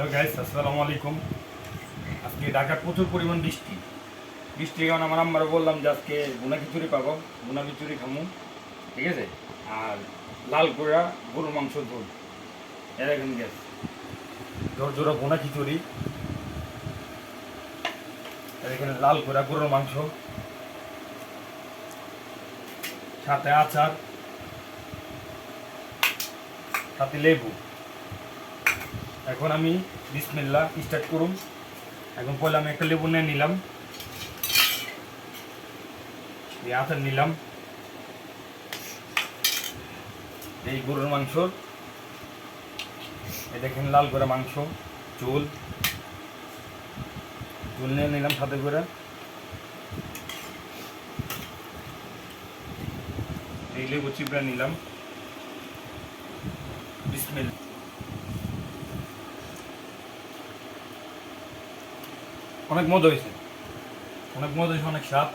Hello guys, আসসালামু আলাইকুম। আজকে ঢাকার প্রচুর পরিমাণ বৃষ্টির কারণে আমার আম্মারে বললাম যে আজকে ভুনা খিচুড়ি পাবো, ভুনা খিচুড়ি খামু, ঠিক আছে। আর লাল কোরা গরুর মাংস ঝোল, এরকম গ্যাস জোরা ভুনা খিচুড়ি, আর এখানে লাল কোরা গরুর মাংস, সাথে আচার, সাথে লেবু। এখন আমি বিসমিল্লাহ স্টার্ট করুন। এখন পয়লা আমি একটা লেবু নিয়ে নিলাম, এই আচার নিলাম, এই গরুর মাংস, এই দেখেন লাল করে মাংস, ঝোল নিয়ে নিলাম সাথে করে, এই লেবু চিপড়া নিলাম। বিসমিল্লাহ। অনেক মজা হয়েছে, অনেক স্বাদ।